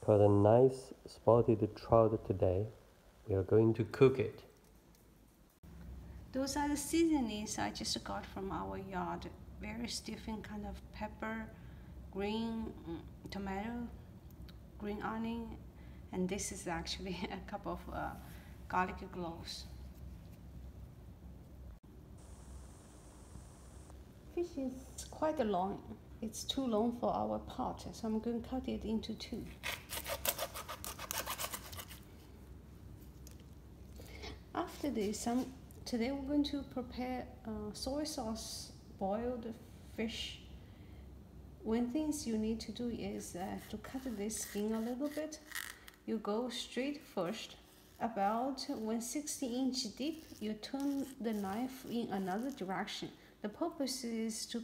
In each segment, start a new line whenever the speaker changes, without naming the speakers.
caught a nice spotted trout today. We are going to cook it.
Those are the seasonings I just got from our yard. Various different kind of pepper, green tomato, green onion, and this is actually a cup of garlic cloves. Fish is quite long. It's too long for our pot, so I'm going to cut it into two. After this, today we're going to prepare soy sauce boiled fish. One thing you need to do is to cut this skin a little bit. You go straight first, about 160-inch deep. You turn the knife in another direction. The purpose is to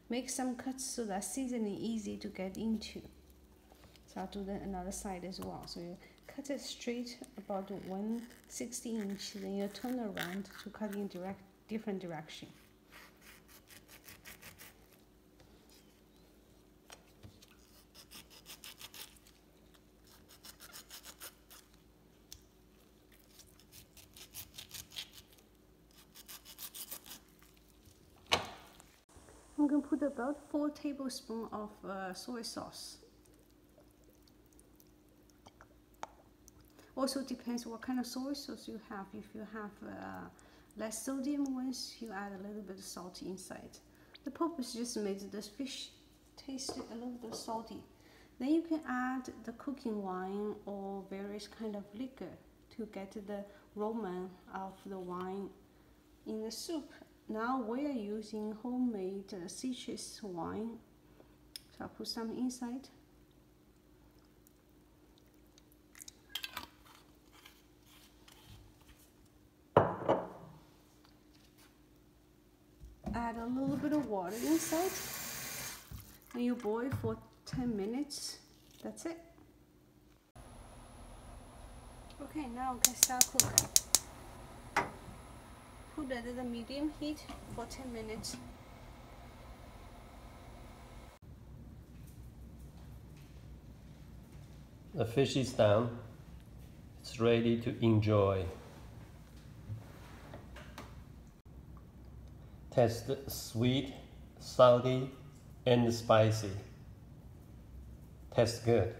make some cuts so that seasoning easy to get into. So I'll do another side as well. So you cut it straight about 160-inch, then you turn around to cut in different direction. I'm going to put about 4 tablespoons of soy sauce. Also depends what kind of soy sauce you have. If you have less sodium ones, you add a little bit of salt inside. The purpose just makes this fish taste a little bit salty. Then you can add the cooking wine or various kind of liquor to get the aroma of the wine in the soup. Now we are using homemade citrus wine, so I'll put some inside. Add a little bit of water inside, and you boil for 10 minutes. That's it. Okay, now we can start cooking. Put it at the medium heat for 10 minutes.
The fish is done. It's ready to enjoy. Tastes sweet, salty, and spicy. Tastes good.